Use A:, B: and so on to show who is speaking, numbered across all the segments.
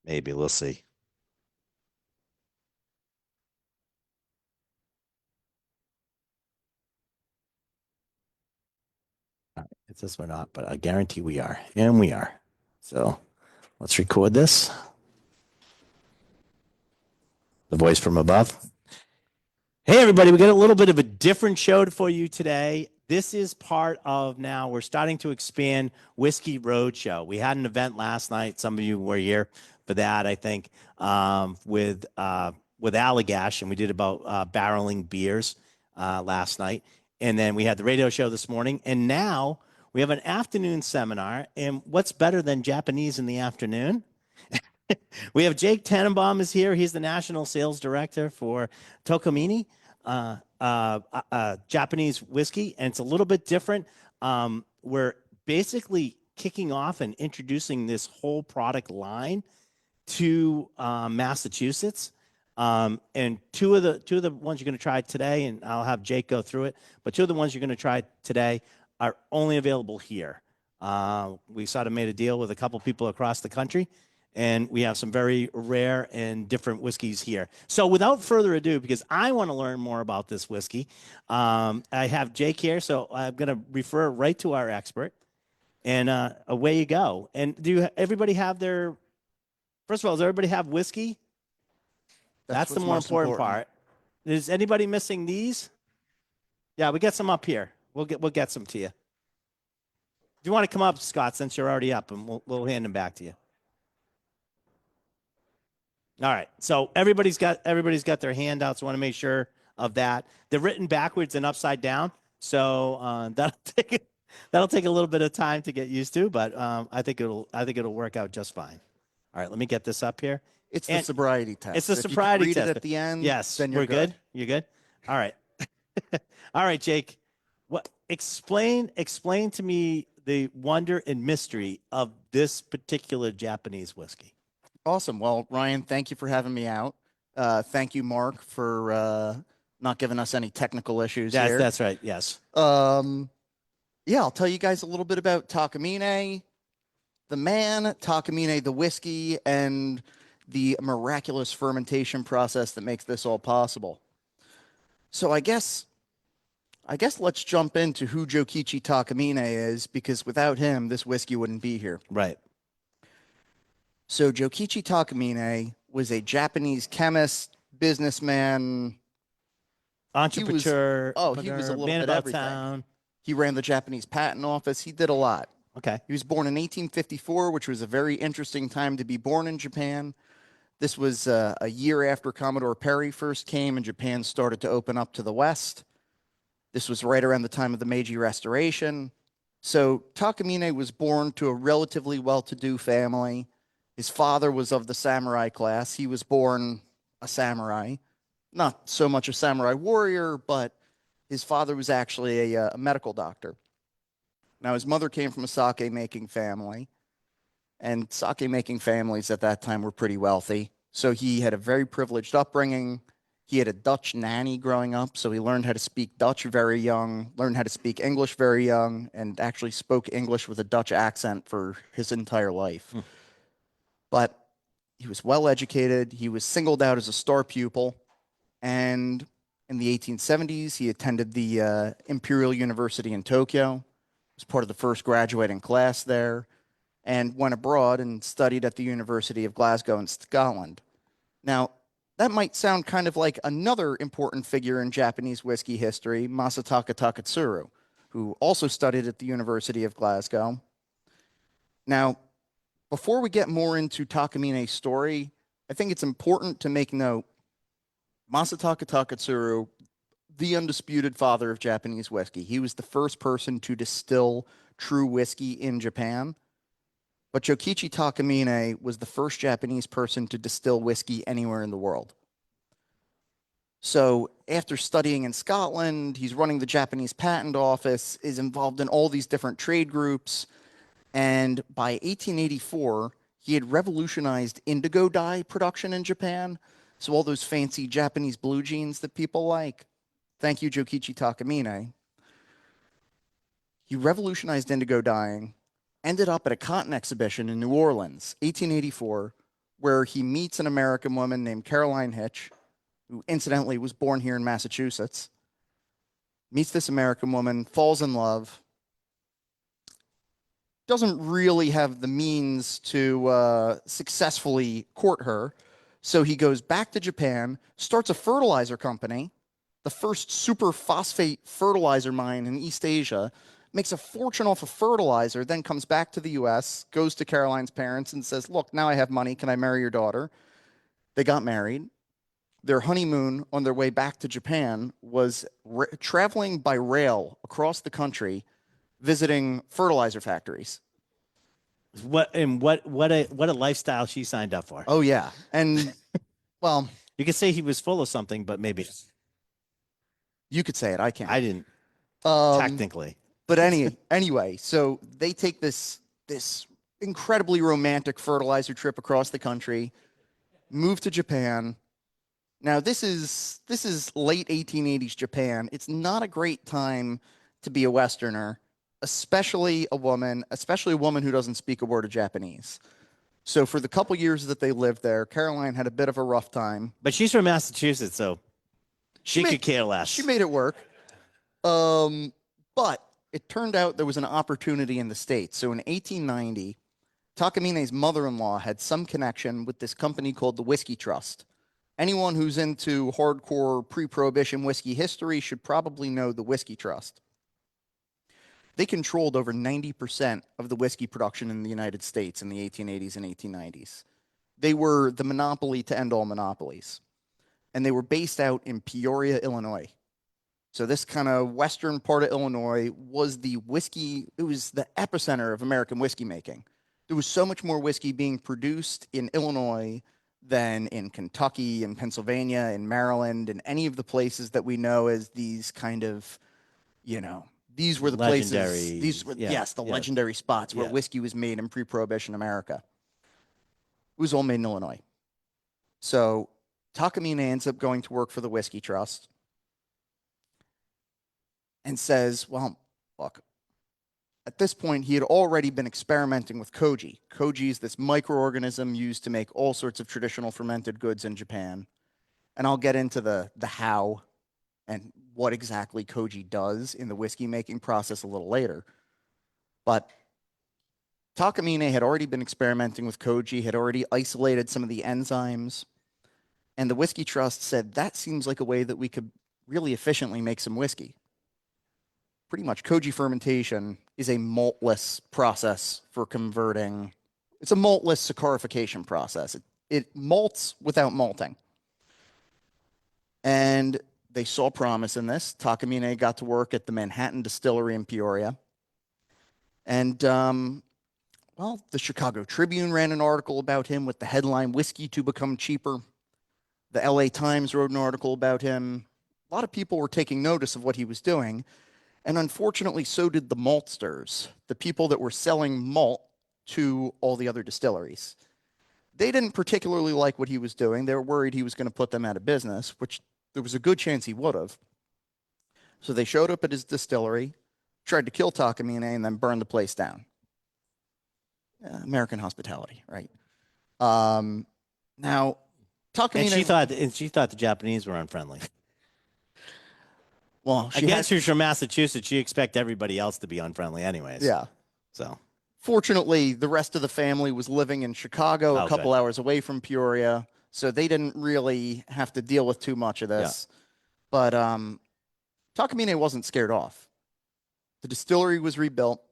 A: Maybe we'll see. It says we're not, but I guarantee we are. And we are. So let's record this. The voice from above. Hey, everybody, we got a little bit of a different show for you today. This is part of now, we're starting to expand Whiskey RoadShow. We had an event last night. Some of you were here for that, I think, with Allagash, and we did about barreling beers last night. And then we had the radio show this morning. And now we have an afternoon seminar. And what's better than Japanese in the afternoon? We have Jake Tannenbaum is here. He's the national sales director for Takamine, Japanese whiskey, and it's a little bit different. We're basically kicking off and introducing this whole product line to Massachusetts. And two of the ones you're going to try today, and I'll have Jake go through it, but two of the ones you're going to try today are only available here. We sort of made a deal with a couple people across the country, and we have some very rare and different whiskeys here. So without further ado, because I want to learn more about this whiskey, I have Jake here, so I'm going to refer right to our expert, and away you go. And everybody have their, first of all, does everybody have whiskey? That's the more important part. Is anybody missing these? Yeah, we get some up here. We'll get some to you. If you want to come up, Scott, since you're already up, and we'll hand them back to you. All right. So everybody's got their handouts. I want to make sure of that. They're written backwards and upside down, so that'll take a little bit of time to get used to, but I think it'll work out just fine. All right. Let me get this up here.
B: It's the sobriety test.
A: It's the sobriety test.
B: Read it at the end.
A: Yes.
B: Then you're
A: good. You're good. All right. All right, Jake. Explain to me the wonder and mystery of this particular Japanese whiskey.
B: Awesome. Well, Ryan, thank you for having me out. Thank you, Mark, for not giving us any technical issues here.
A: That's right. Yes.
B: Yeah, I'll tell you guys a little bit about Takamine, the man, Takamine, the whiskey, and the miraculous fermentation process that makes this all possible. So I guess let's jump into who Jokichi Takamine is, because without him, this whiskey wouldn't be here.
A: Right.
B: So Jokichi Takamine was a Japanese chemist, businessman,
A: entrepreneur.
B: He was a little bit everything. Town. He ran the Japanese patent office. He did a lot.
A: Okay.
B: He was born in 1854, which was a very interesting time to be born in Japan. This was a year after Commodore Perry first came and Japan started to open up to the West. This was right around the time of the Meiji Restoration. So Takamine was born to a relatively well-to-do family. His father was of the samurai class. He was born a samurai. Not so much a samurai warrior, but his father was actually a medical doctor. Now, his mother came from a sake-making family, and sake-making families at that time were pretty wealthy. So he had a very privileged upbringing. He had a Dutch nanny growing up, so he learned how to speak Dutch very young, learned how to speak English very young, and actually spoke English with a Dutch accent for his entire life. But he was well educated. He was singled out as a star pupil. And in the 1870s, he attended the Imperial University in Tokyo, was part of the first graduating class there, and went abroad and studied at the University of Glasgow in Scotland. Now, that might sound kind of like another important figure in Japanese whiskey history, Masataka Taketsuru, who also studied at the University of Glasgow. Now, before we get more into Takamine's story, I think it's important to make note, Masataka Taketsuru, the undisputed father of Japanese whiskey. He was the first person to distill true whiskey in Japan. But Jokichi Takamine was the first Japanese person to distill whiskey anywhere in the world. So after studying in Scotland, he's running the Japanese patent office, is involved in all these different trade groups. And by 1884, he had revolutionized indigo dye production in Japan. So all those fancy Japanese blue jeans that people like. Thank you, Jokichi Takamine. He revolutionized indigo dyeing, ended up at a cotton exhibition in New Orleans, 1884, where he meets an American woman named Caroline Hitch, who incidentally was born here in Massachusetts. Meets this American woman, falls in love, doesn't really have the means to successfully court her. So he goes back to Japan, starts a fertilizer company, the first superphosphate fertilizer mine in East Asia, makes a fortune off of fertilizer, then comes back to the US, goes to Caroline's parents and says, look, now I have money. Can I marry your daughter? They got married. Their honeymoon on their way back to Japan was traveling by rail across the country, visiting fertilizer factories.
A: What a lifestyle she signed up for.
B: Oh, yeah. And, well,
A: You could say he was full of something, but maybe
B: you could say it. I can't.
A: I didn't
B: Um,
A: technically.
B: but anyway, so they take this incredibly romantic fertilizer trip across the country, move to Japan. Now, this is late 1880s Japan. It's not a great time to be a Westerner, especially a woman who doesn't speak a word of Japanese. So for the couple years that they lived there, Caroline had a bit of a rough time.
A: But she's from Massachusetts, so she could care less.
B: She made it work. But it turned out there was an opportunity in the States. So in 1890, Takamine's mother-in-law had some connection with this company called the Whiskey Trust. Anyone who's into hardcore pre-prohibition whiskey history should probably know the Whiskey Trust. They controlled over 90% of the whiskey production in the United States in the 1880s and 1890s. They were the monopoly to end all monopolies. And they were based out in Peoria, Illinois. So this kind of western part of Illinois was the epicenter of American whiskey making. There was so much more whiskey being produced in Illinois than in Kentucky and Pennsylvania and Maryland and any of the places that we know as these kind of, these were the
A: legendary,
B: places, these were, legendary spots where whiskey was made in pre-prohibition America. It was all made in Illinois. So Takamine ends up going to work for the Whiskey Trust and says, well, look, at this point, he had already been experimenting with koji. Koji is this microorganism used to make all sorts of traditional fermented goods in Japan. And I'll get into the how and what exactly koji does in the whiskey making process a little later. But Takamine had already been experimenting with koji, had already isolated some of the enzymes. And the Whiskey Trust said, that seems like a way that we could really efficiently make some whiskey. Pretty much koji fermentation is a maltless process for converting. It's a maltless saccharification process. It malts without malting. And they saw promise in this. Takamine got to work at the Manhattan Distillery in Peoria. And, well, the Chicago Tribune ran an article about him with the headline, Whiskey to Become Cheaper. The LA Times wrote an article about him. A lot of people were taking notice of what he was doing. And unfortunately, so did the maltsters, the people that were selling malt to all the other distilleries. They didn't particularly like what he was doing. They were worried he was going to put them out of business, which there was a good chance he would have. So they showed up at his distillery, tried to kill Takamine, and then burned the place down. American hospitality, right? Now, Takamine...
A: And she thought the Japanese were unfriendly.
B: Well,
A: I guess she's from Massachusetts. You expect everybody else to be unfriendly anyways.
B: Yeah.
A: So
B: fortunately, the rest of the family was living in Chicago, a couple hours away from Peoria, so they didn't really have to deal with too much of this. Yeah. But Takamine wasn't scared off. The distillery was rebuilt.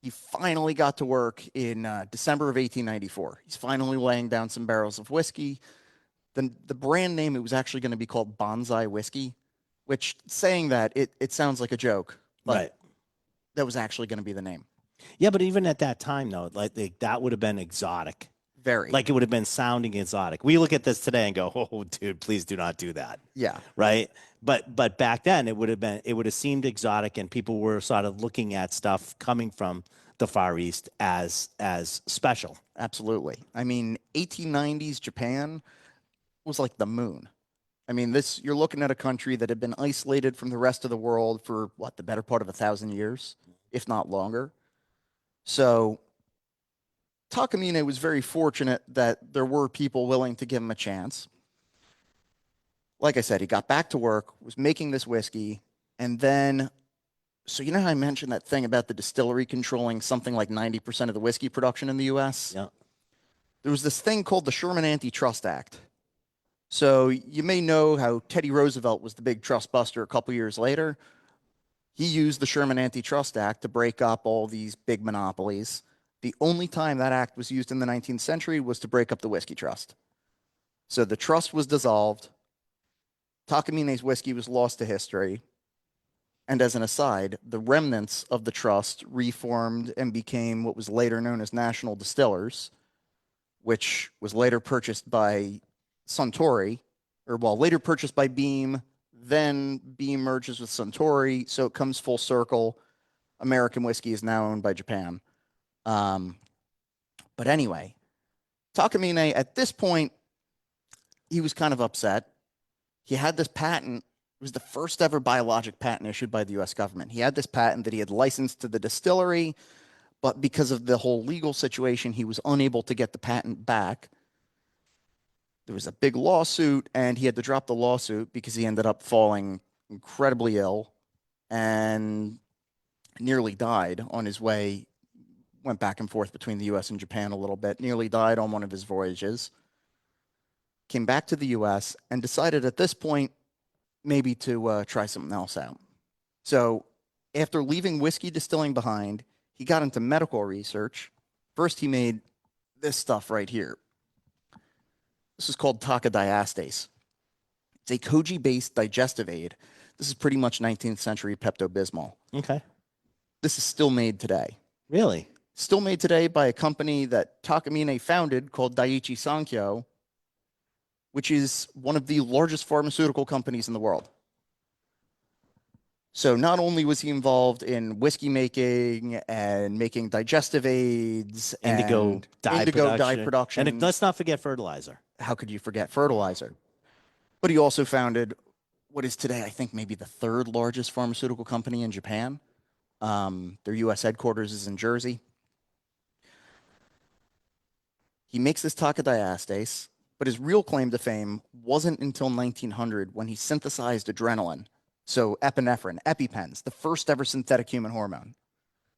B: He finally got to work in December of 1894. He's finally laying down some barrels of whiskey. Then the brand name, it was actually going to be called Bonsai Whiskey, which, saying that, it sounds like a joke, but right. That was actually going to be the name.
A: Yeah, but even at that time, though, like that would have been exotic.
B: Very.
A: Like it would have been sounding exotic. We look at this today and go, "Oh, dude, please do not do that."
B: Yeah.
A: Right. But back then, it would have seemed exotic, and people were sort of looking at stuff coming from the Far East as special.
B: Absolutely. I mean, 1890s Japan was like the moon. I mean, you're looking at a country that had been isolated from the rest of the world for, the better part of 1,000 years, if not longer. So Takamine was very fortunate that there were people willing to give him a chance. Like I said, he got back to work, was making this whiskey, and then, so you know how I mentioned that thing about the distillery controlling something like 90% of the whiskey production in the US?
A: Yeah.
B: There was this thing called the Sherman Antitrust Act. So you may know how Teddy Roosevelt was the big trust buster a couple years later. He used the Sherman Antitrust Act to break up all these big monopolies. The only time that act was used in the 19th century was to break up the whiskey trust. So the trust was dissolved. Takamine's whiskey was lost to history. And as an aside, the remnants of the trust reformed and became what was later known as National Distillers, which was later purchased by Suntory, or well, later purchased by Beam, then Beam merges with Suntory, so it comes full circle. American whiskey is now owned by Japan. But anyway, Takamine, at this point, he was kind of upset. He had this patent. It was the first ever biologic patent issued by the US government. He had this patent that he had licensed to the distillery, but because of the whole legal situation, he was unable to get the patent back. There was a big lawsuit, and he had to drop the lawsuit because he ended up falling incredibly ill and nearly died on his way. Went back and forth between the US and Japan a little bit, nearly died on one of his voyages. Came back to the US and decided at this point maybe to try something else out. So after leaving whiskey distilling behind, he got into medical research. First, he made this stuff right here. This is called takadiastase. It's a koji-based digestive aid. This is pretty much 19th century Pepto-Bismol.
A: Okay.
B: This is still made today.
A: Really?
B: Still made today by a company that Takamine founded called Daiichi Sankyo, which is one of the largest pharmaceutical companies in the world. So not only was he involved in whiskey making and making digestive aids,
A: Indigo
B: and
A: dye
B: production.
A: And let's not forget fertilizer.
B: How could you forget fertilizer? But he also founded what is today, I think, maybe the third largest pharmaceutical company in Japan. Their US headquarters is in Jersey. He makes this takadiastase, but his real claim to fame wasn't until 1900 when he synthesized adrenaline. So epinephrine, EpiPens, the first ever synthetic human hormone,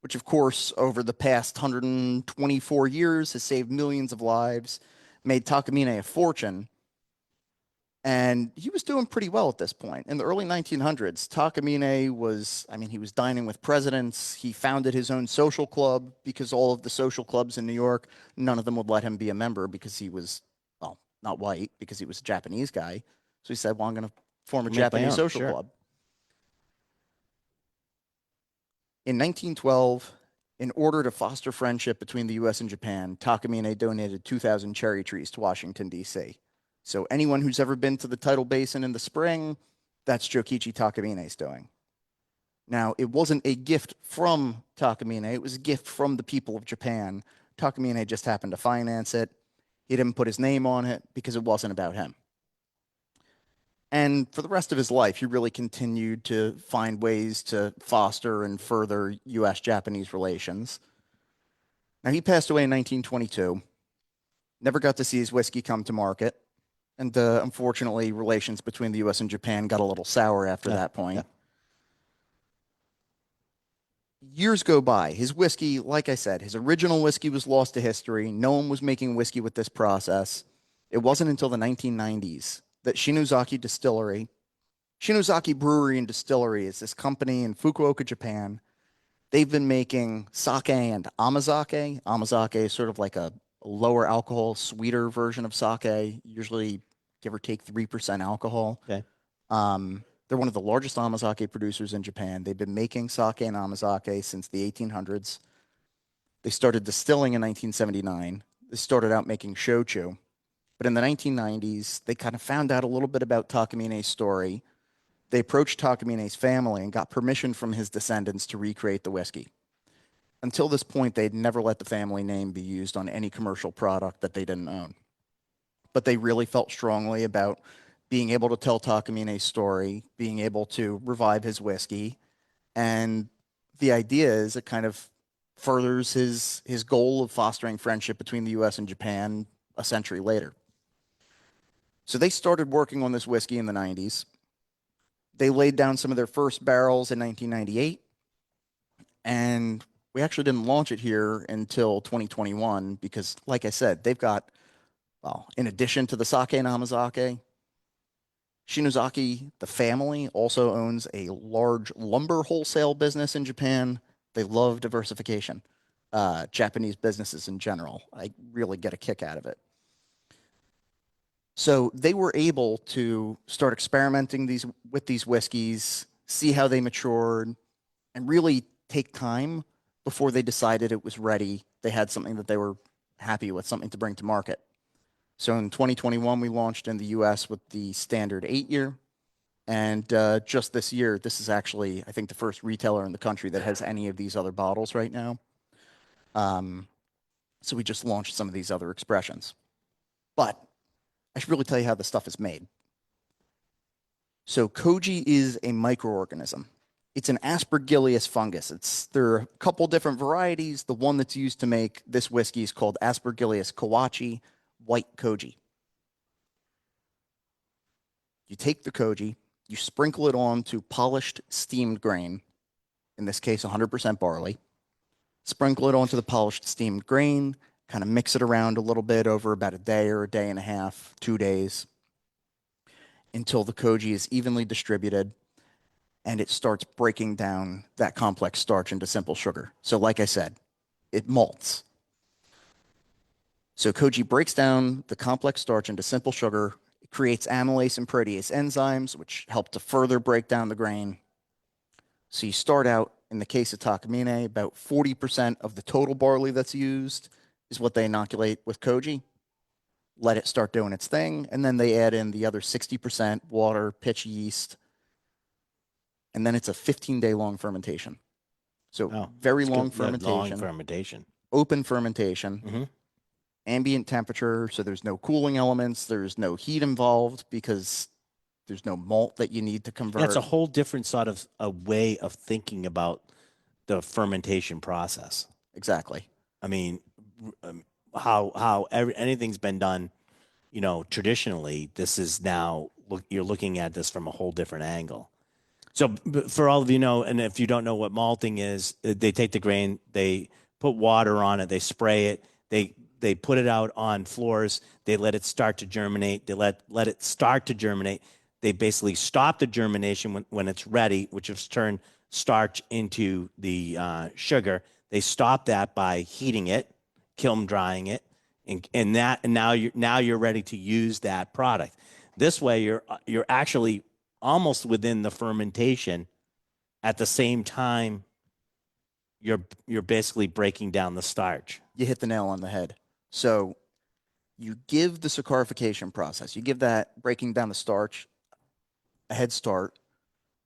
B: which of course over the past 124 years has saved millions of lives, made Takamine a fortune. And he was doing pretty well at this point. In the early 1900s, Takamine was, he was dining with presidents. He founded his own social club because all of the social clubs in New York, none of them would let him be a member because he was, well, not white, because he was a Japanese guy. So he said, well, I'm going to form a Japanese social club. In 1912, in order to foster friendship between the US and Japan, Takamine donated 2,000 cherry trees to Washington, D.C. So anyone who's ever been to the Tidal Basin in the spring, that's Jokichi Takamine's doing. Now, it wasn't a gift from Takamine. It was a gift from the people of Japan. Takamine just happened to finance it. He didn't put his name on it because it wasn't about him. And for the rest of his life, he really continued to find ways to foster and further US-Japanese relations. Now, he passed away in 1922. Never got to see his whiskey come to market. And unfortunately, relations between the US and Japan got a little sour after that point. Yeah. Years go by. His whiskey, like I said, his original whiskey was lost to history. No one was making whiskey with this process. It wasn't until the 1990s that Shinozaki Distillery, Shinozaki Brewery and Distillery is this company in Fukuoka, Japan. They've been making sake and amazake. Amazake is sort of like a lower alcohol, sweeter version of sake, usually give or take 3% alcohol.
A: Okay.
B: They're one of the largest amazake producers in Japan. They've been making sake and amazake since the 1800s. They started distilling in 1979. They started out making shochu. But in the 1990s, they kind of found out a little bit about Takamine's story. They approached Takamine's family and got permission from his descendants to recreate the whiskey. Until this point, they'd never let the family name be used on any commercial product that they didn't own. But they really felt strongly about being able to tell Takamine's story, being able to revive his whiskey. And the idea is it kind of furthers his goal of fostering friendship between the US and Japan a century later. So they started working on this whiskey in the 90s. They laid down some of their first barrels in 1998, and we actually didn't launch it here until 2021 because, like I said, they've got, well, in addition to the sake namazake, Shinozaki, the family, also owns a large lumber wholesale business in Japan. They love diversification. Japanese businesses in general, I really get a kick out of it. So they were able to start experimenting with these whiskeys, see how they matured, and really take time before they decided it was ready. They had something that they were happy with, something to bring to market. So in 2021, we launched in the US with the standard 8-year. And just this year, this is actually, I think, the first retailer in the country that has any of these other bottles right now. So we just launched some of these other expressions. But I should really tell you how the stuff is made. So koji is a microorganism. It's an aspergillus fungus. There are a couple different varieties. The one that's used to make this whiskey is called Aspergillus kawachi white koji. You take the koji, you sprinkle it on to polished steamed grain, in this case 100% barley. Sprinkle it onto the polished steamed grain, kind of mix it around a little bit over about a day or a day and a half, 2 days, until the koji is evenly distributed and it starts breaking down that complex starch into simple sugar. So like I said, it malts. So koji breaks down the complex starch into simple sugar. It creates amylase and protease enzymes, which help to further break down the grain. So you start out, in the case of Takamine, about 40% of the total barley that's used is what they inoculate with koji. Let it start doing its thing, and then they add in the other 60% water, pitch yeast, and then it's a 15-day long fermentation. So very long fermentation.
A: Long fermentation.
B: Open fermentation. Ambient temperature, so there's no cooling elements, there's no heat involved because there's no malt that you need to convert.
A: That's a whole different sort of a way of thinking about the fermentation process.
B: Exactly.
A: I mean, how anything's been done, traditionally, this is now, you're looking at this from a whole different angle. So for all of you know, and if you don't know what malting is, they take the grain, they put water on it, they spray it, they put it out on floors, they let it start to germinate, they let it start to germinate. They basically stop the germination when it's ready, which is turn starch into the sugar. They stop that by heating it, kiln drying it, and now you're ready to use that product. This way, you're actually almost within the fermentation. At the same time, you're basically breaking down the starch.
B: You hit the nail on the head. So you give the saccharification process, you give that breaking down the starch a head start,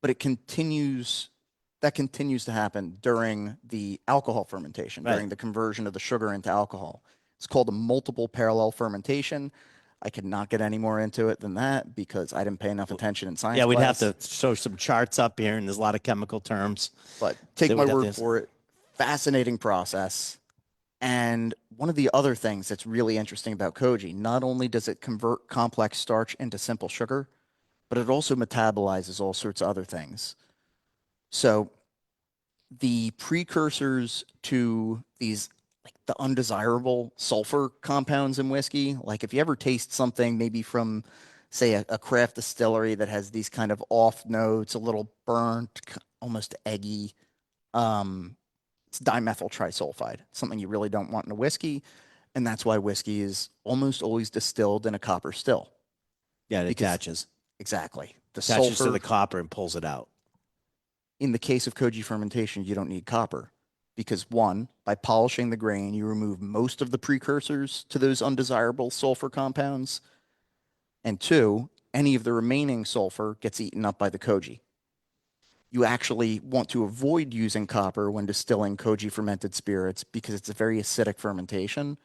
B: but that continues to happen during the alcohol fermentation,
A: Right.
B: during the conversion of the sugar into alcohol. It's called a multiple parallel fermentation. I could not get any more into it than that because I didn't pay enough attention in science
A: Yeah, we'd
B: class.
A: have to show some charts up here, and there's a lot of chemical terms.
B: But take my word for it. Fascinating process. And one of the other things that's really interesting about koji, not only does it convert complex starch into simple sugar, but it also metabolizes all sorts of other things. So the precursors to these, like the undesirable sulfur compounds in whiskey, like if you ever taste something maybe from, say, a craft distillery that has these kind of off notes, a little burnt, almost eggy, it's dimethyl trisulfide, something you really don't want in a whiskey. And that's why whiskey is almost always distilled in a copper still.
A: Yeah, it attaches.
B: Exactly. The
A: Attaches
B: sulfur
A: to the copper and pulls it out.
B: In the case of koji fermentation, you don't need copper because, one, by polishing the grain, you remove most of the precursors to those undesirable sulfur compounds. And two, any of the remaining sulfur gets eaten up by the koji. You actually want to avoid using copper when distilling koji fermented spirits because it's a very acidic fermentation.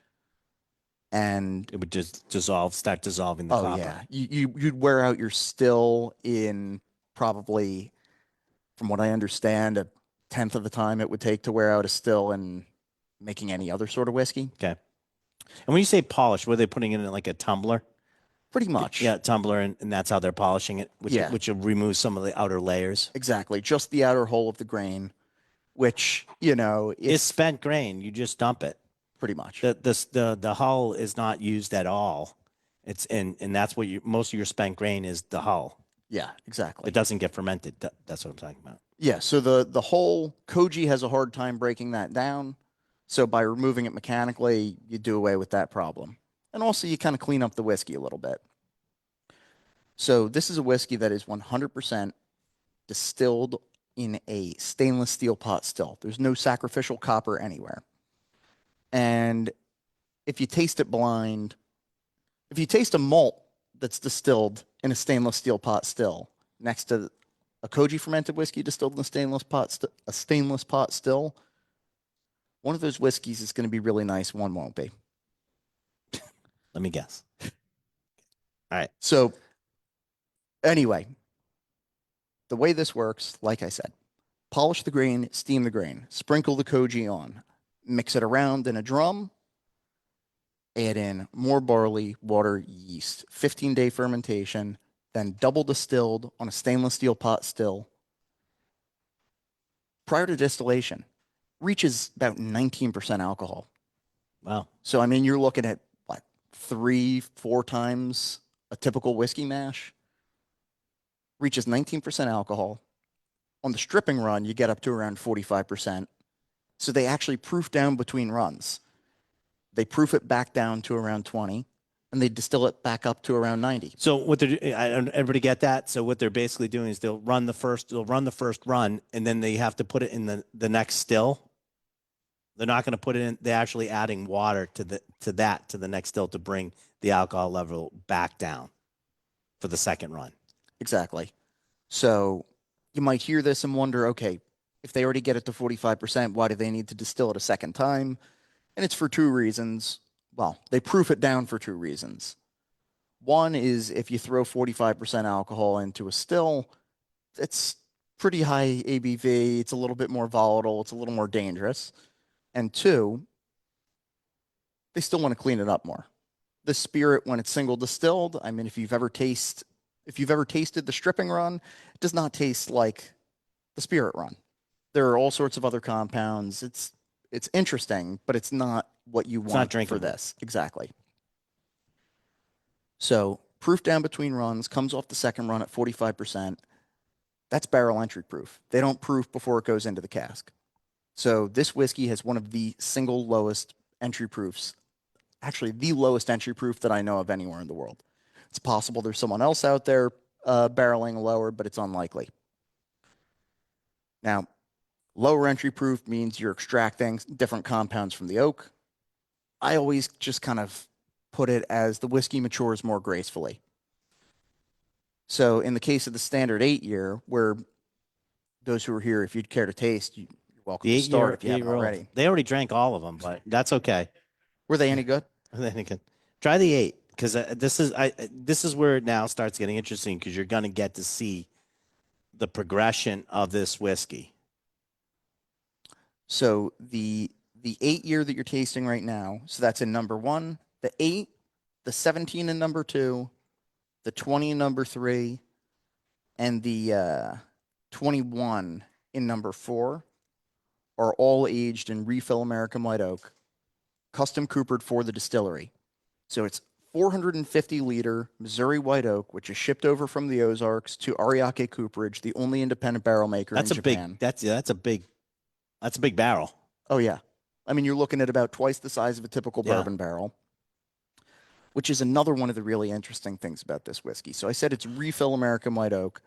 B: And
A: it would just start dissolving the copper.
B: Yeah. You'd wear out your still in probably, from what I understand, 1/10 of the time it would take to wear out a still in making any other sort of whiskey.
A: Okay. And when you say polish, were they putting it in like a tumbler?
B: Pretty much.
A: Yeah, tumbler, and that's how they're polishing it,
B: Yeah.
A: which will remove some of the outer layers.
B: Exactly. Just the outer hull of the grain, which, you know,
A: It's spent grain. You just dump it.
B: pretty much.
A: The hull is not used at all. It's and that's what most of your spent grain is, the hull.
B: Yeah, exactly.
A: It doesn't get fermented. That's what I'm talking about.
B: Yeah, so the whole koji has a hard time breaking that down. So by removing it mechanically, you do away with that problem. And also you kind of clean up the whiskey a little bit. So this is a whiskey that is 100% distilled in a stainless steel pot still. There's no sacrificial copper anywhere. And if you taste it blind, if you taste a malt that's distilled in a stainless steel pot still next to a koji fermented whiskey distilled in a stainless pot still, one of those whiskeys is going to be really nice, one won't be.
A: Let me guess. All right.
B: So anyway, the way this works, like I said, polish the grain, steam the grain, sprinkle the koji on, mix it around in a drum, add in more barley, water, yeast, 15-day fermentation, then double distilled on a stainless steel pot still. Prior to distillation, reaches about 19% alcohol.
A: Wow.
B: So, I mean, you're looking at what, 3-4 times a typical whiskey mash. Reaches 19% alcohol. On the stripping run, you get up to around 45%. So they actually proof down between runs. They proof it back down to around 20, and they distill it back up to around 90.
A: So what they're, everybody get that? So what they're basically doing is they'll run the first run, and then they have to put it in the next still. They're not going to put it in. They're actually adding water to the next still to bring the alcohol level back down for the second run.
B: Exactly. So you might hear this and wonder, okay, if they already get it to 45%, why do they need to distill it a second time? And it's for two reasons. Well, they proof it down for two reasons. One is if you throw 45% alcohol into a still, it's pretty high ABV. It's a little bit more volatile. It's a little more dangerous. And two, they still want to clean it up more. The spirit, when it's single distilled, I mean, if you've ever tasted the stripping run, it does not taste like the spirit run. There are all sorts of other compounds. It's interesting, but it's not what you want for this. Exactly. So proof down between runs, comes off the second run at 45%. That's barrel entry proof. They don't proof before it goes into the cask. So this whiskey has one of the single lowest entry proofs, actually the lowest entry proof that I know of anywhere in the world. It's possible there's someone else out there barreling lower, but it's unlikely. Now, lower entry proof means you're extracting different compounds from the oak. I always just kind of put it as the whiskey matures more gracefully. So in the case of the standard 8-year, where those who are here, if you'd care to taste, you're welcome to start if you haven't already.
A: They already drank all of them, but that's okay.
B: Were they any good?
A: Try the 8, because this is where it now starts getting interesting, because you're going to get to see the progression of this whiskey.
B: So the 8-year that you're tasting right now, so that's in number 1, the 8, the 17 in number 2, the 20 in number 3, and the 21 in number 4 are all aged in refill American white oak, custom coopered for the distillery. So it's 450-liter Missouri white oak, which is shipped over from the Ozarks to Ariake Cooperage, the only independent barrel maker in Japan.
A: That's a big barrel.
B: Oh yeah, I mean, you're looking at about twice the size of a typical bourbon barrel, which is another one of the really interesting things about this whiskey. So I said it's refill American white oak.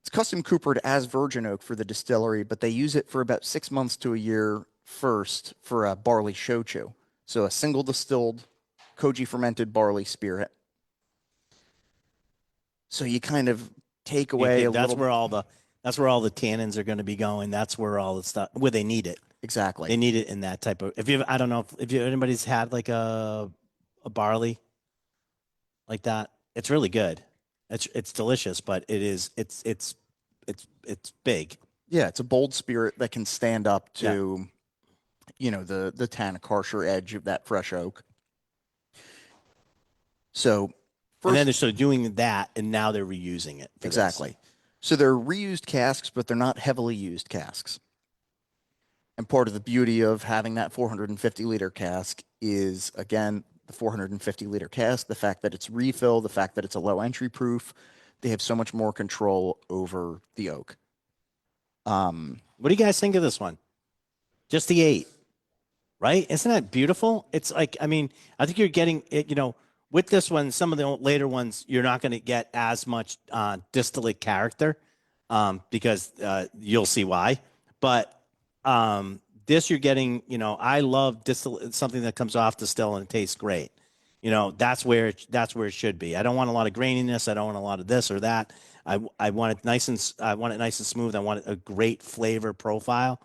B: It's custom coopered as virgin oak for the distillery, but they use it for about 6 months to a year first for a barley shochu. So a single distilled koji fermented barley spirit. So you kind of take away a little.
A: That's where all the tannins are going to be going. That's where all the stuff, where they need it.
B: Exactly.
A: They need it in that type of. I don't know if anybody's had like a barley like that. It's really good. It's delicious, but it's big.
B: Yeah, it's a bold spirit that can stand up to the tannic harsher edge of that fresh oak. So
A: And
B: first,
A: then they're sort of doing that, and now they're reusing it. For
B: exactly.
A: This.
B: So they're reused casks, but they're not heavily used casks. And part of the beauty of having that 450-liter cask is, again, the 450-liter cask, the fact that it's refill, the fact that it's a low entry proof. They have so much more control over the oak.
A: What do you guys think of this one? Just the 8, right? Isn't that beautiful? It's like, I mean, I think you're getting it, with this one, some of the later ones, you're not going to get as much distillate character because you'll see why. But this you're getting, I love distillate, something that comes off distill and it tastes great. That's where it should be. I don't want a lot of graininess. I don't want a lot of this or that. I want it nice and smooth. I want a great flavor profile.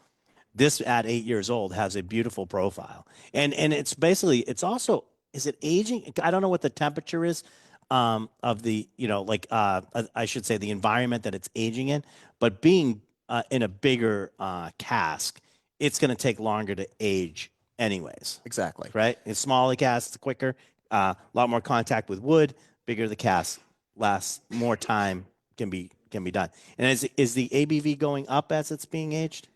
A: This at 8 years old has a beautiful profile, and it's basically is it aging? I don't know what the temperature is of the I should say the environment that it's aging in, but being in a bigger cask, it's going to take longer to age anyways.
B: Exactly.
A: Right? It's smaller cask, it's quicker, a lot more contact with wood. Bigger the cask, lasts more time can be done. And is the ABV going up as it's being aged?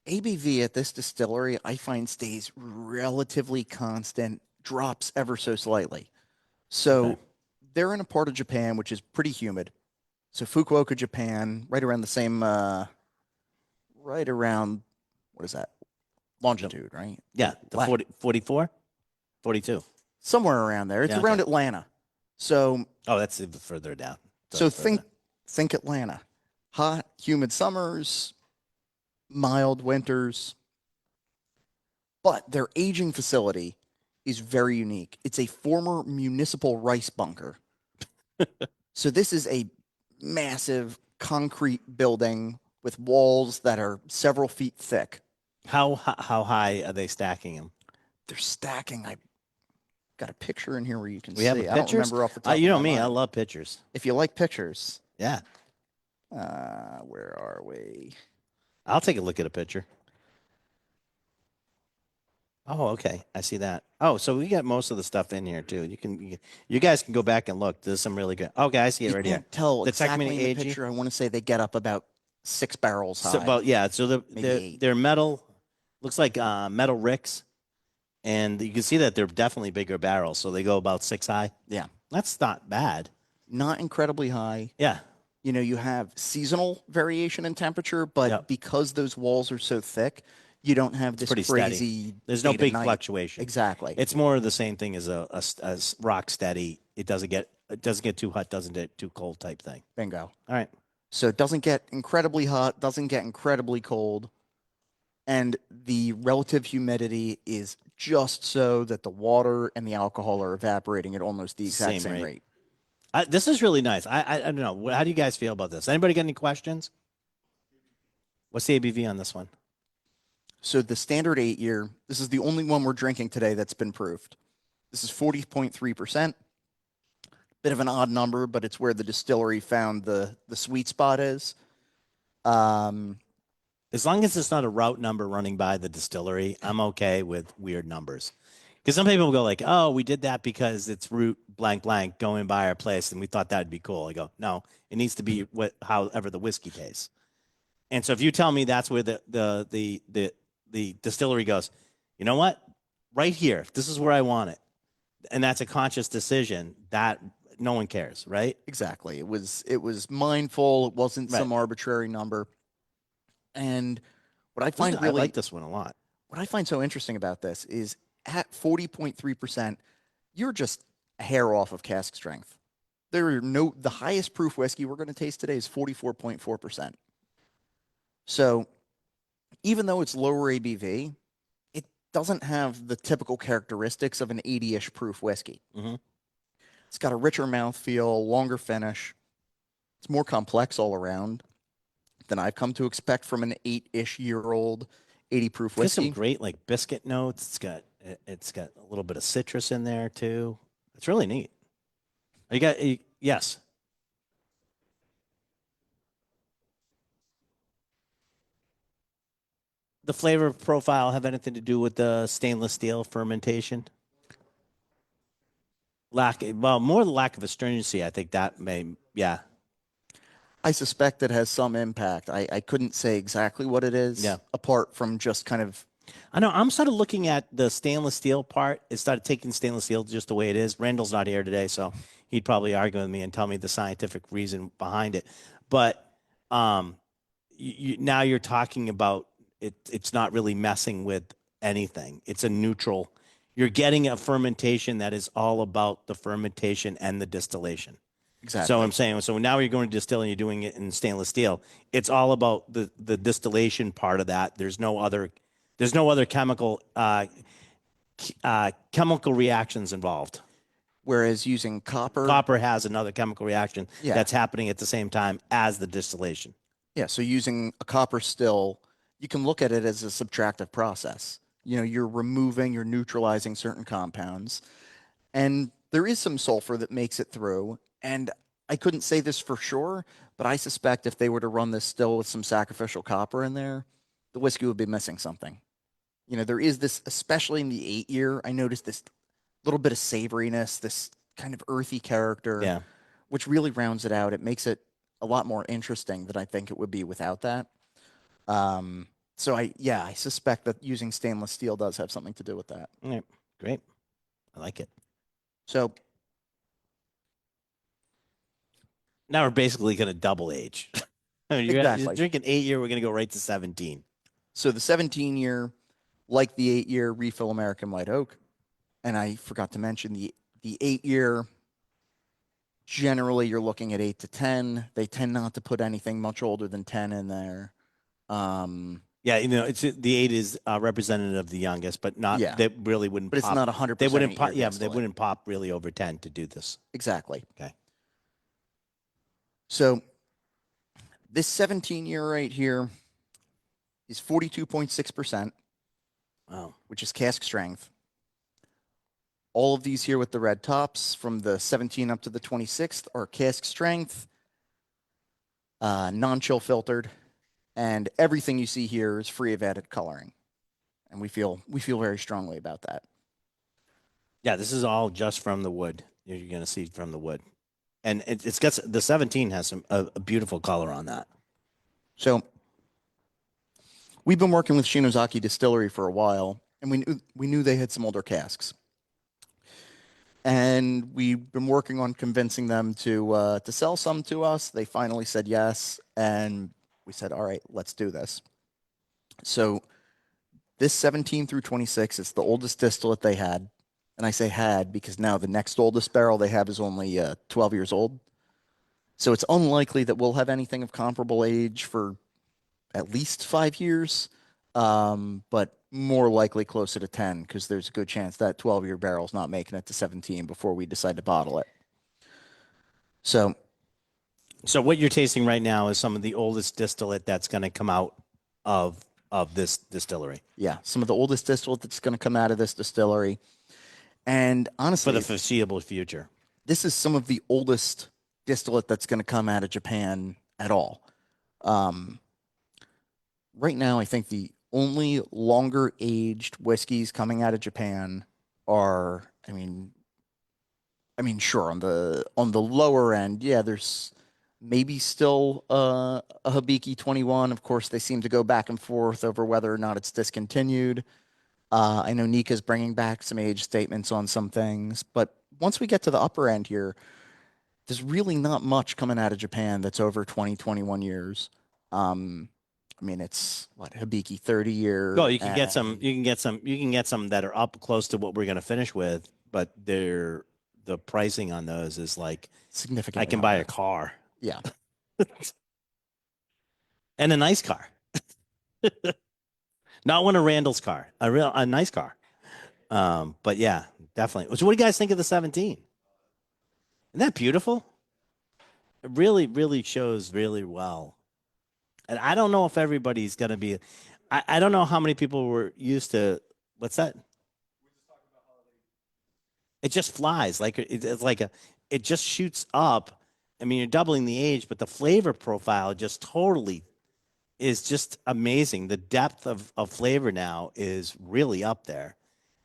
B: ABV at this distillery, I find, stays relatively constant, drops ever so slightly. So
A: Okay.
B: they're in a part of Japan which is pretty humid. So Fukuoka, Japan, right around the same, right around, what is that? Longitude, right?
A: Yeah, the 40, 44, 42.
B: Somewhere around there. It's
A: Yeah,
B: around
A: okay.
B: Atlanta. So
A: Oh, that's even further down.
B: so
A: Further.
B: think Atlanta. Hot, humid summers, mild winters. But their aging facility is very unique. It's a former municipal rice bunker. So this is a massive concrete building with walls that are several feet thick.
A: How high are they stacking them?
B: They're stacking. I got a picture in here where you can
A: We have
B: see. I don't
A: pictures.
B: remember off the top
A: You
B: of
A: know
B: my
A: me,
B: mind.
A: I love pictures.
B: If you like pictures,
A: Yeah,
B: where are we?
A: I'll take a look at a picture. Oh, okay, I see that. Oh, so we got most of the stuff in here too. You guys can go back and look. There's some really good. Okay, I see it
B: You
A: right here.
B: can't tell
A: The
B: exactly
A: Takamine
B: in the
A: AG.
B: picture. I want to say they get up about 6 barrels high.
A: So, but yeah, so
B: Maybe 8.
A: they're metal. Looks like metal ricks, and you can see that they're definitely bigger barrels. So they go about 6 high.
B: Yeah.
A: That's not bad.
B: Not incredibly high.
A: Yeah.
B: You have seasonal variation in temperature, but
A: Yep.
B: because those walls are so thick, you don't have this
A: Pretty
B: crazy.
A: steady. There's no
B: day to
A: big
B: night.
A: fluctuation.
B: Exactly.
A: It's more of the same thing as a rock steady. It doesn't get too hot, doesn't get too cold type thing.
B: Bingo.
A: All right.
B: So it doesn't get incredibly hot, doesn't get incredibly cold, and the relative humidity is just so that the water and the alcohol are evaporating at almost the exact same rate.
A: This is really nice. I don't know. How do you guys feel about this? Anybody got any questions? What's the ABV on this one?
B: So the standard 8-year, this is the only one we're drinking today that's been proved. This is 40.3%. Bit of an odd number, but it's where the distillery found the sweet spot is.
A: As long as it's not a route number running by the distillery, I'm okay with weird numbers. Because some people go like, "Oh, we did that because it's route blank blank going by our place, and we thought that'd be cool." I go, "No, it needs to be however the whiskey tastes." And so if you tell me that's where the distillery goes, you know what? Right here, this is where I want it, and that's a conscious decision. That no one cares, right?
B: Exactly. It was mindful. It wasn't
A: Right.
B: some arbitrary number. And what I find
A: I like this one a lot.
B: what I find so interesting about this is at 40.3%, you're just a hair off of cask strength. The highest proof whiskey we're going to taste today is 44.4%. So even though it's lower ABV, it doesn't have the typical characteristics of an 80-ish proof whiskey.
A: Mm-hmm.
B: It's got a richer mouthfeel, longer finish. It's more complex all around than I've come to expect from an 8-ish year old 80 proof
A: There's some
B: whiskey.
A: great like biscuit notes. It's got a little bit of citrus in there too. It's really neat. Yes. the flavor profile have anything to do with the stainless steel fermentation? Well, more the lack of astringency. I think that may, yeah,
B: I suspect it has some impact. I couldn't say exactly what it
A: yeah.
B: is, apart from just kind of,
A: I know. I'm sort of looking at the stainless steel part. It started taking stainless steel just the way it is. Randall's not here today, so he'd probably argue with me and tell me the scientific reason behind it. But um, now you're talking about it. It's not really messing with anything. It's a neutral. You're getting a fermentation that is all about the fermentation and the distillation. So I'm
B: exactly.
A: saying, so now you're going to distill and you're doing it in stainless steel. It's all about the distillation part of that. There's no other chemical reactions involved.
B: Whereas using copper,
A: Copper has another chemical reaction
B: yeah,
A: that's happening at the same time as the distillation.
B: yeah. So using a copper still, you can look at it as a subtractive process. You know, you're neutralizing certain compounds, and there is some sulfur that makes it through. And I couldn't say this for sure, but I suspect if they were to run this still with some sacrificial copper in there, the whiskey would be missing something. You know, there is this, especially in the 8 year, I noticed this little bit of savoriness, this kind of earthy character,
A: Yeah.
B: which really rounds it out. It makes it a lot more interesting than I think it would be without that. Um, so I suspect that using stainless steel does have something to do with that.
A: All right. Great. I like it.
B: So
A: Now we're basically going to double age. You're
B: exactly.
A: drinking 8 year. We're going to go right to 17.
B: So the 17 year, like the 8 year, refill American White Oak, and I forgot to mention the 8 year. Generally, you're looking at 8 to 10. They tend not to put anything much older than 10 in there.
A: Yeah, it's the 8 is representative of the youngest, but not
B: Yeah,
A: they really wouldn't
B: but it's
A: pop.
B: not
A: They
B: 100%
A: wouldn't
B: 8 year
A: pop. Yeah, but they
B: distillate.
A: wouldn't pop really over 10 to do this.
B: Exactly.
A: Okay.
B: So this 17 year right here is 42.6%,
A: Wow.
B: which is cask strength. All of these here with the red tops from the 17 up to the 26th are cask strength, non-chill filtered, and everything you see here is free of added coloring. And we feel very strongly about that.
A: Yeah, this is all just from the wood. You're going to see from the wood, and it's got the 17 has a beautiful color on that.
B: So we've been working with Shinozaki Distillery for a while, and we knew they had some older casks. And we've been working on convincing them to sell some to us. They finally said yes, and we said, all right, let's do this. So this 17 through 26 is the oldest distillate they had. And I say had because now the next oldest barrel they have is only 12 years old. So it's unlikely that we'll have anything of comparable age for at least 5 years, but more likely closer to 10 because there's a good chance that 12-year barrel's not making it to 17 before we decide to bottle it. So
A: what you're tasting right now is some of the oldest distillate that's going to come out of this distillery.
B: Yeah, some of the oldest distillate that's going to come out of this distillery. And honestly,
A: for the foreseeable future,
B: this is some of the oldest distillate that's going to come out of Japan at all. Right now, I think the only longer aged whiskeys coming out of Japan are, sure, on the lower end, yeah, there's maybe still a Hibiki 21. Of course, they seem to go back and forth over whether or not it's discontinued. I know Nika's bringing back some age statements on some things, but once we get to the upper end here, there's really not much coming out of Japan that's over 20, 21 years. It's what, Hibiki 30 year.
A: well, you can get some. You can get some. You can get some that are up close to what we're going to finish with, but the pricing on those is like
B: significantly.
A: I can buy a car.
B: Yeah.
A: And a nice car. Not one of Randall's car, a nice car. But yeah, definitely. So what do you guys think of the 17? Isn't that beautiful? It really, really shows really well. And I don't know if everybody's going to be, I don't know how many people were used to, what's that? It just flies. Like it's like it just shoots up. I mean, you're doubling the age, but the flavor profile just totally is just amazing. The depth of flavor now is really up there.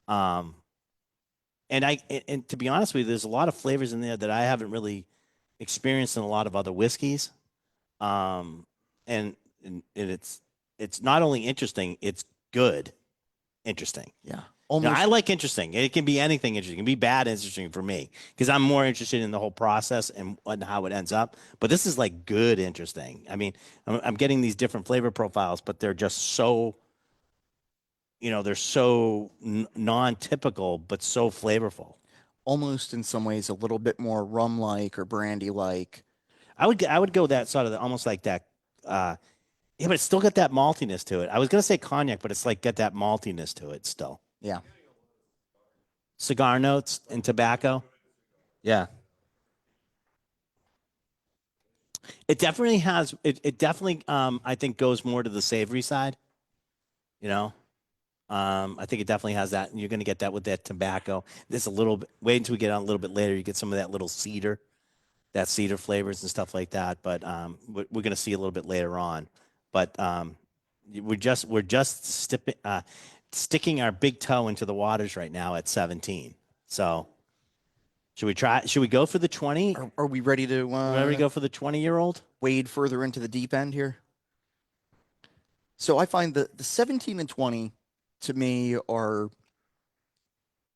A: Um, and to be honest with you, there's a lot of flavors in there that I haven't really experienced in a lot of other whiskeys. Um, and it's not only interesting, it's good, interesting.
B: Yeah.
A: Now, I
B: Almost.
A: like interesting. It can be anything interesting. It can be bad interesting for me because I'm more interested in the whole process and how it ends up. But this is like good interesting. I mean, I'm getting these different flavor profiles, but they're just so, they're so non-typical, but so flavorful.
B: Almost in some ways a little bit more rum like or brandy like.
A: I would go that sort of almost like that. Yeah, but it's still got that maltiness to it. I was gonna say cognac, but it's like got that maltiness to it still.
B: Yeah.
A: Cigar notes and tobacco. Yeah. It definitely has. It definitely, I think, goes more to the savory side. You know, I think it definitely has that, and you're going to get that with that tobacco. There's a little bit. Wait until we get on a little bit later. You get some of that little cedar, that cedar flavors and stuff like that. But we're going to see a little bit later on. But we're just sticking our big toe into the waters right now at 17. So should we try? Should we go for the 20?
B: Are we ready to
A: Ready to go for the 20-year-old?
B: wade further into the deep end here? So I find the 17 and 20 to me are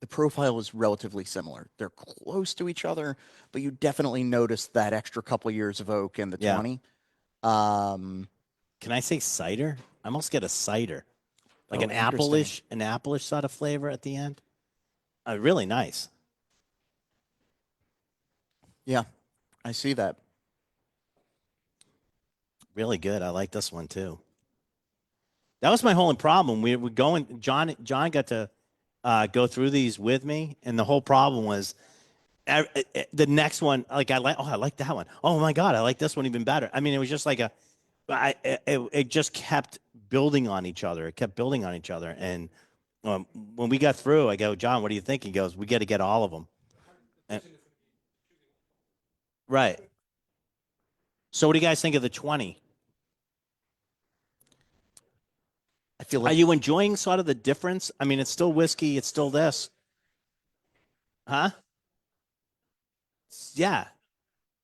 B: the profile is relatively similar. They're close to each other, but you definitely notice that extra couple years of oak in the
A: Yeah.
B: 20. Um,
A: Can I say cider? I almost get a cider, like
B: Oh,
A: an
B: interesting.
A: apple-ish sort of flavor at the end. Really nice.
B: yeah, I see that.
A: Really good. I like this one too. That was my whole problem. We were going. John got to go through these with me, and the whole problem was the next one. Like I like that one. Oh my god, I like this one even better. I mean, it was just like it just kept building on each other. It kept building on each other, and when we got through, I go, John, what do you think? He goes, we got to get all of them. And, right. So, what do you guys think of the 20?
B: I feel
A: Are
B: like
A: you enjoying sort of the difference? I mean, it's still whiskey, it's still this, huh? Yeah,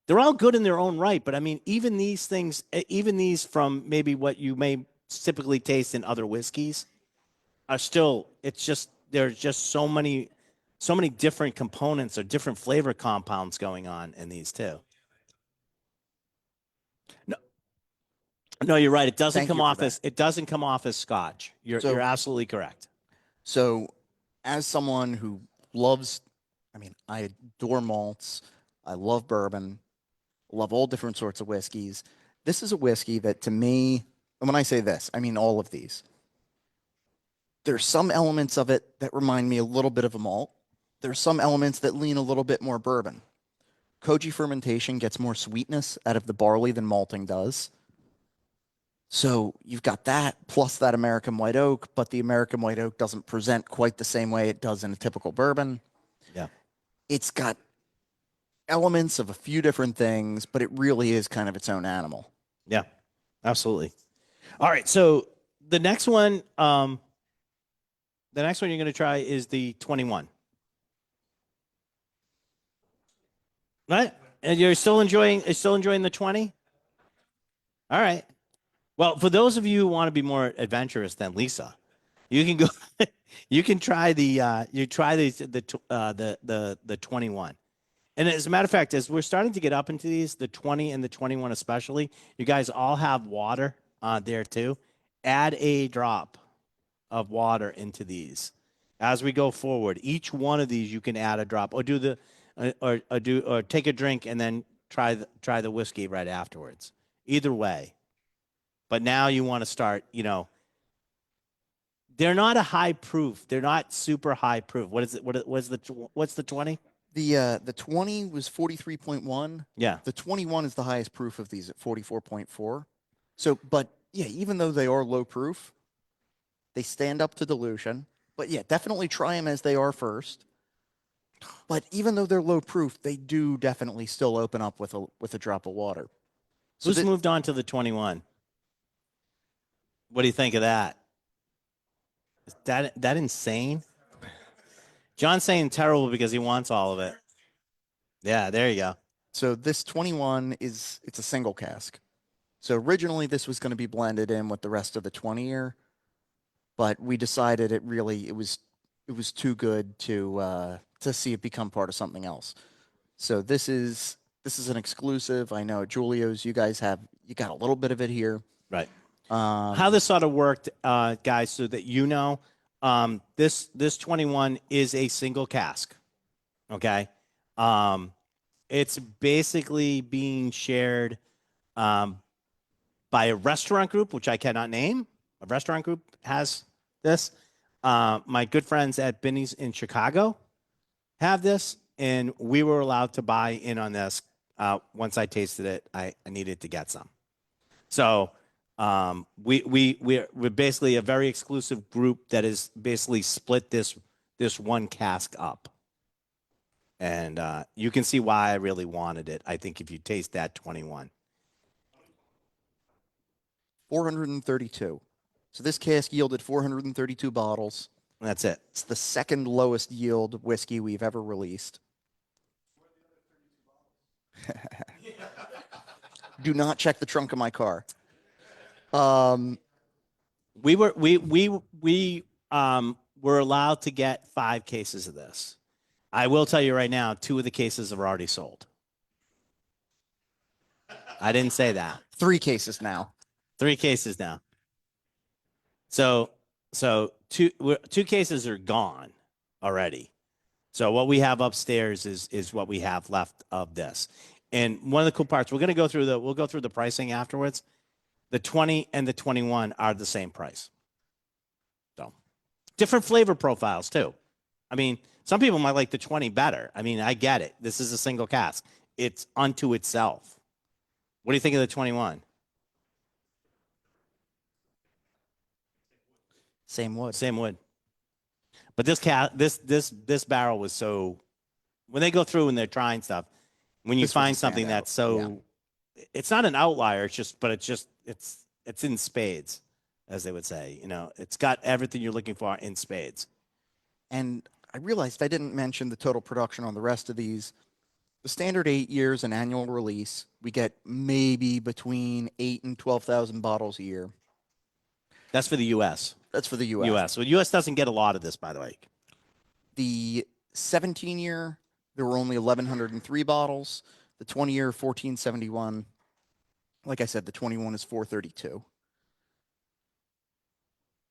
A: they're all good in their own right, but I mean, even these things, even these from maybe what you may typically taste in other whiskeys, are still. It's just there's just so many different components or different flavor compounds going on in these too. No, no, you're right.
B: thank you for that.
A: It doesn't come off as Scotch. You're
B: So
A: absolutely correct.
B: so as someone who loves, I mean, I adore malts. I love bourbon. Love all different sorts of whiskeys. This is a whiskey that to me, and when I say this, I mean all of these. There's some elements of it that remind me a little bit of a malt. There's some elements that lean a little bit more bourbon. Koji fermentation gets more sweetness out of the barley than malting does. So you've got that plus that American white oak, but the American white oak doesn't present quite the same way it does in a typical bourbon.
A: Yeah.
B: It's got elements of a few different things, but it really is kind of its own animal.
A: Yeah. Absolutely. All right. So the next one, you're going to try is the 21. Right? And you're still enjoying the 20? All right. Well, for those of you who want to be more adventurous than Lisa, you can go you can try the 21. And as a matter of fact, as we're starting to get up into these, the 20 and the 21 especially, you guys all have water there too. Add a drop of water into these as we go forward. Each one of these you can add a drop, or do the or take a drink and then try the whiskey right afterwards. Either way, but now you want to start. They're not a high proof. They're not super high proof. What is it? What's the 20?
B: The 20 was 43.1.
A: Yeah.
B: The 21 is the highest proof of these at 44.4. So, but yeah, even though they are low proof, they stand up to dilution. But yeah, definitely try them as they are first. But even though they're low proof, they do definitely still open up with a drop of water. So
A: Who's moved on to the 21? What do you think of that? Is that insane? John's saying terrible because he wants all of it. Yeah, there you go.
B: So this 21 it's a single cask. So originally this was going to be blended in with the rest of the 20-year, but we decided it was too good to see it become part of something else. So this is an exclusive. I know at Julio's you got a little bit of it here.
A: Right.
B: Um,
A: How this sort of worked, guys, so that you know, this 21 is a single cask. Okay. Um, it's basically being shared um, by a restaurant group, which I cannot name. A restaurant group has this. My good friends at Binny's in Chicago have this, and we were allowed to buy in on this. Once I tasted it, I needed to get some. So we're basically a very exclusive group that is basically split this one cask up, and you can see why I really wanted it. I think if you taste that 21,
B: 432. So this cask yielded 432 bottles.
A: that's it.
B: It's the second lowest yield whiskey we've ever released. Do not check the trunk of my car.
A: We were allowed to get 5 cases of this. I will tell you right now, 2 of the cases are already sold. I didn't say that.
B: 3 cases now.
A: 3 cases now. So 2 cases are gone already. So what we have upstairs is what we have left of this. And one of the cool parts, we'll go through the pricing afterwards. The 20 and the 21 are the same price. So different flavor profiles too. I mean, some people might like the 20 better. I mean, I get it. This is a single cask. It's unto itself. What do you think of the 21?
B: Same wood.
A: Same wood. But this barrel was so, when they go through and they're trying stuff, when you
B: This was
A: find
B: a
A: something
B: standout.
A: that's so, it's not an outlier. It's in spades, as they would say. You know, it's got everything you're looking for in spades.
B: And I realized I didn't mention the total production on the rest of these. The standard 8 years an annual release, we get maybe between 8 and 12,000 bottles a year.
A: That's for the U.S.
B: That's for the U.S.
A: U.S. Well, U.S. doesn't get a lot of this, by the way.
B: The 17-year, there were only 1,103 bottles. The 20-year, 1,471. Like I said, the 21 is 432.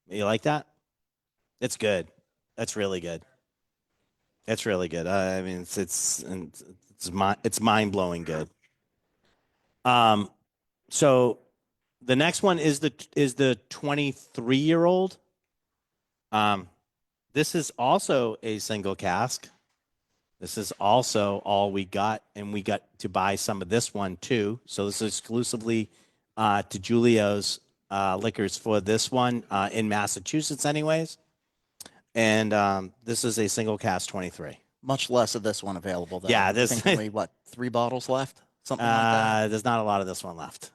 A: You like that? It's good. That's really good. It's really good. I mean, it's mind blowing good. So the next one is the 23-year-old. This is also a single cask. This is also all we got, and we got to buy some of this one too. So this is exclusively to Julio's liquors for this one in Massachusetts, anyways. And this is a single cask 23.
B: Much less of this one available, though.
A: Yeah,
B: I think only, 3 bottles left? Something like that?
A: There's not a lot of this one left.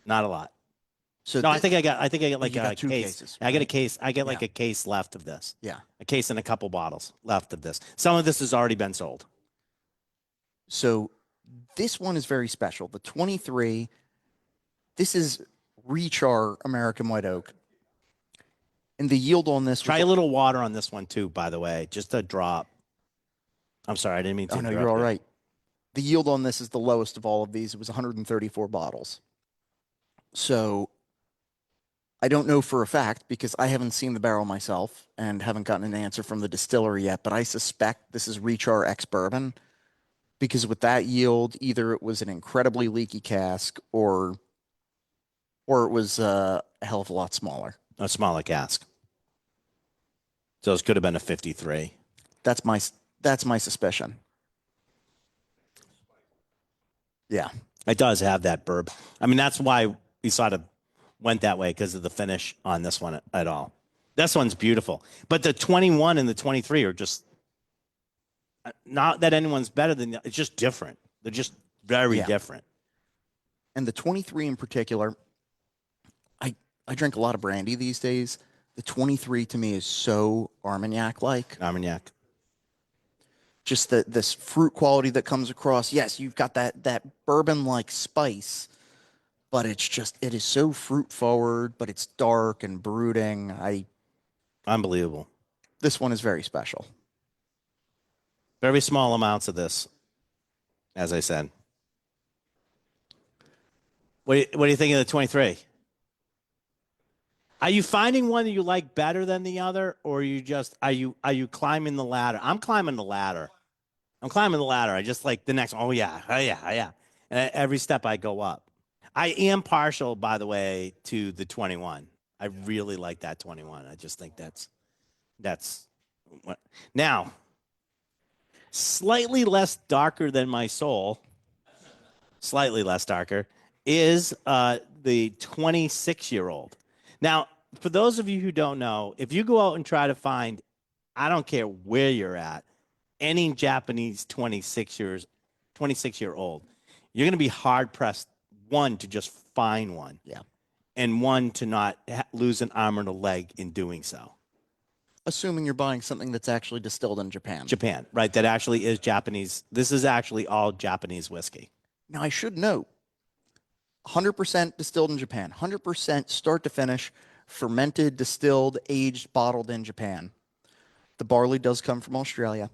A: Not a lot.
B: So
A: No, I think I got like
B: you got
A: a
B: 2
A: case.
B: cases,
A: I get a
B: right?
A: case. I get like a case left of this.
B: Yeah.
A: A case and a couple bottles left of this. Some of this has already been sold.
B: So this one is very special. The 23, this is Rechar American White Oak. And the yield on this
A: Try a little water on this one too, by the way. Just a drop. I'm sorry, I didn't mean to.
B: Oh, no,
A: interrupt
B: you're all
A: you.
B: right. The yield on this is the lowest of all of these. It was 134 bottles. So I don't know for a fact because I haven't seen the barrel myself and haven't gotten an answer from the distillery yet, but I suspect this is Rechar X bourbon because with that yield, either it was an incredibly leaky cask or it was a hell of a lot smaller.
A: A smaller cask. So this could have been a 53.
B: That's my suspicion. Yeah.
A: It does have that burb. I mean, that's why we sort of went that way because of the finish on this one at all. This one's beautiful. But the 21 and the 23 are just not that anyone's better than, it's just different. They're just very different.
B: And the 23 in particular, I drink a lot of brandy these days. The 23 to me is so Armagnac-like.
A: Armagnac.
B: Just this fruit quality that comes across. Yes, you've got that bourbon-like spice, but it is so fruit forward, but it's dark and brooding.
A: Unbelievable.
B: This one is very special.
A: Very small amounts of this, as I said. What do you think of the 23? Are you finding one that you like better than the other, or are you climbing the ladder? I'm climbing the ladder. I just like the next one. Oh yeah, oh yeah, oh yeah. And every step I go up. I am partial, by the way, to the 21. I really like that 21. I just think that's what now slightly less darker than my soul. Slightly less darker is the 26-year-old. Now, for those of you who don't know, if you go out and try to find, I don't care where you're at, any Japanese 26-year-old, you're going to be hard pressed, one, to just find one.
B: Yeah.
A: And one, to not lose an arm or a leg in doing so.
B: Assuming you're buying something that's actually distilled in Japan.
A: Japan, right? That actually is Japanese. This is actually all Japanese whiskey.
B: Now, I should note 100% distilled in Japan, 100% start to finish, fermented, distilled, aged, bottled in Japan. The barley does come from Australia.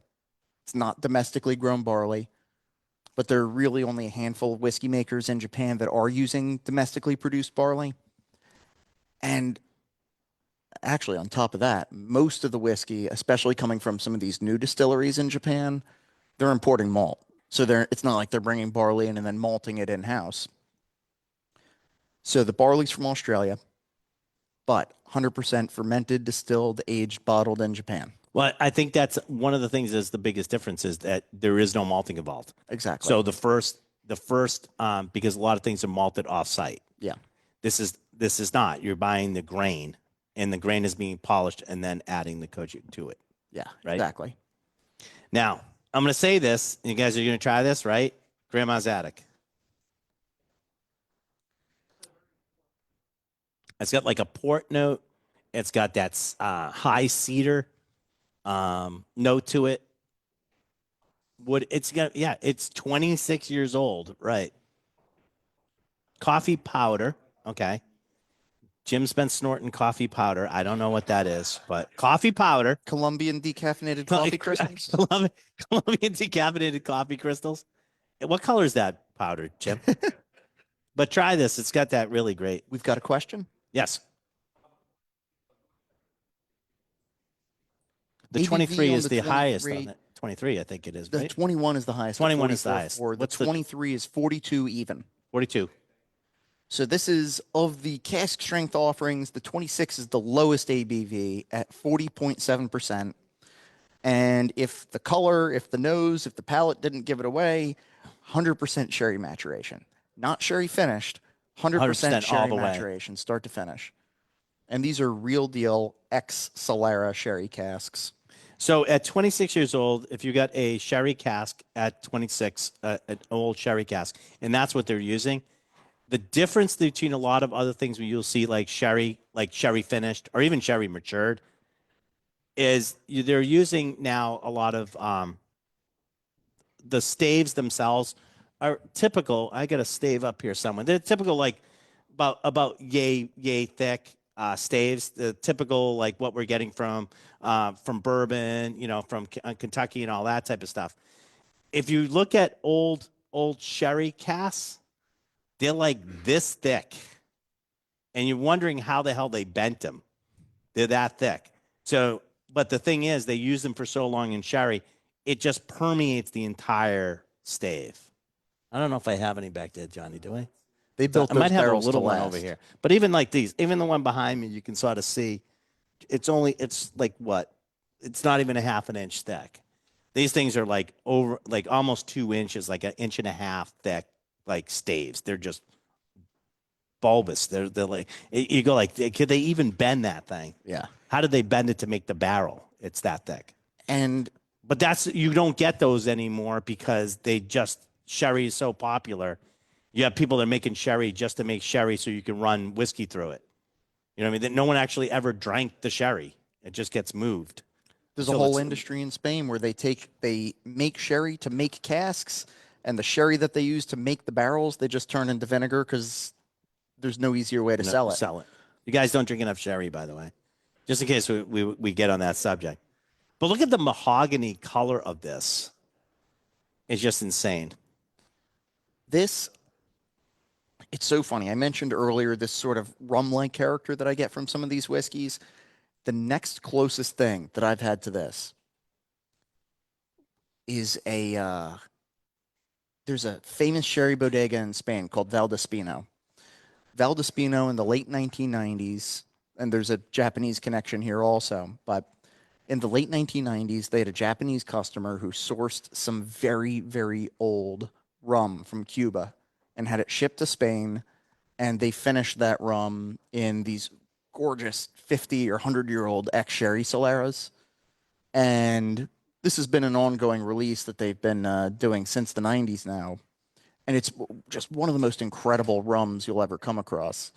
B: It's not domestically grown barley, but there are really only a handful of whiskey makers in Japan that are using domestically produced barley. And actually, on top of that, most of the whiskey, especially coming from some of these new distilleries in Japan, they're importing malt. So it's not like they're bringing barley in and then malting it in-house. So the barley's from Australia, but 100% fermented, distilled, aged, bottled in Japan.
A: Well, I think that's one of the things is the biggest difference is that there is no malting involved.
B: Exactly.
A: So the first, because a lot of things are malted off-site.
B: Yeah.
A: This is not. You're buying the grain, and the grain is being polished and then adding the koju to it.
B: Yeah,
A: right?
B: Exactly.
A: Now, I'm going to say this. You guys are going to try this, right? Grandma's Attic. It's got like a port note. It's got that high cedar note to it. It's 26 years old, right? Coffee powder, okay. Jim's been snorting coffee powder. I don't know what that is, but coffee powder.
B: Colombian decaffeinated coffee crystals.
A: Colombian decaffeinated coffee crystals. What color is that powder, Jim? But try this. It's got that really great.
B: We've got a question.
A: Yes. The
B: ABV
A: 23 is
B: on
A: the
B: 23
A: highest on it. 23, I think it is,
B: The
A: right?
B: 21 is the highest.
A: 21 is the highest.
B: The
A: What's the-
B: 23 is 42 even.
A: 42.
B: So this is of the cask strength offerings. The 26 is the lowest ABV at 40.7%. And if the color, if the nose, if the palate didn't give it away, 100% sherry maturation. Not sherry finished, 100%
A: all
B: sherry
A: the way.
B: maturation, start to finish. And these are real deal ex-Solera sherry casks.
A: So at 26 years old, if you got a sherry cask at 26, an old sherry cask, and that's what they're using, the difference between a lot of other things where you'll see like sherry finished or even sherry matured is they're using now a lot of the staves themselves are typical. I got a stave up here somewhere. They're typical like about yay thick staves. The typical like what we're getting from bourbon, from Kentucky and all that type of stuff. If you look at old sherry casks, they're like this thick, and you're wondering how the hell they bent them. They're that thick. So, but the thing is, they use them for so long in sherry, it just permeates the entire stave. I don't know if I have any back there, Johnny. Do I?
B: They built
A: I
B: those
A: might have a
B: barrels
A: little
B: to
A: one
B: last.
A: over here, but even like these, even the one behind me, you can sort of see. It's like what? It's not even a half an inch thick. These things are like almost 2 inches, like an inch and a half thick, like staves. They're just bulbous. They're like, you go like, could they even bend that thing?
B: Yeah.
A: How did they bend it to make the barrel? It's that thick.
B: But
A: you don't get those anymore because sherry is so popular. You have people that are making sherry just to make sherry so you can run whiskey through it. You know what I mean? That no one actually ever drank the sherry. It just gets moved.
B: There's a
A: So
B: whole
A: it's-
B: industry in Spain where they make sherry to make casks, and the sherry that they use to make the barrels, they just turn into vinegar because there's no easier way to sell it.
A: Sell it. You guys don't drink enough sherry, by the way, just in case we get on that subject. But look at the mahogany color of this. It's just insane.
B: This, it's so funny. I mentioned earlier this sort of rum-like character that I get from some of these whiskeys. The next closest thing that I've had to this is there's a famous sherry bodega in Spain called Valdespino. Valdespino in the late 1990s, and there's a Japanese connection here also, but in the late 1990s, they had a Japanese customer who sourced some very, very old rum from Cuba and had it shipped to Spain, and they finished that rum in these gorgeous 50 or 100-year-old ex-sherry Soleras. And this has been an ongoing release that they've been doing since the 90s now. And it's just one of the most incredible rums you'll ever come across.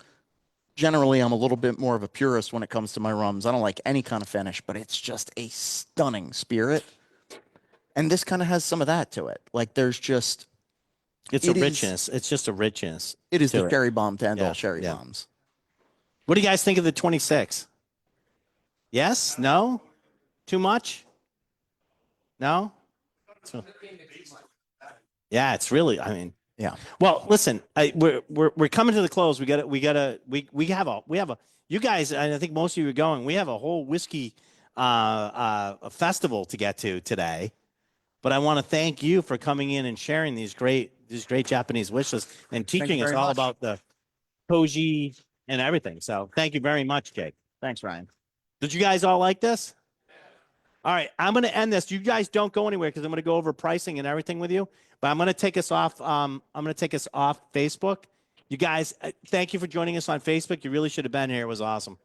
B: Generally, I'm a little bit more of a purist when it comes to my rums. I don't like any kind of finish, but it's just a stunning spirit. And this kind of has some of that to it. Like there's just...
A: It's a richness. It's just a richness.
B: It is
A: to
B: the
A: it.
B: cherry bomb to end
A: Yeah,
B: all cherry
A: yeah.
B: bombs.
A: What do you guys think of the 26? Yes? No? Too much? No? Yeah, it's really, I mean,
B: Yeah.
A: well, listen, we're coming to the close. We have a, you guys, and I think most of you are going, we have a whole whiskey a festival to get to today. But I want to thank you for coming in and sharing these great Japanese wish lists and teaching us
B: very
A: all
B: much.
A: about the koji and everything. So thank you very much, Jake.
B: Thanks, Ryan.
A: Did you guys all like this? All right, I'm going to end this. You guys don't go anywhere because I'm going to go over pricing and everything with you. But I'm going to take us off. I'm going to take us off Facebook. You guys, thank you for joining us on Facebook. You really should have been here. It was awesome.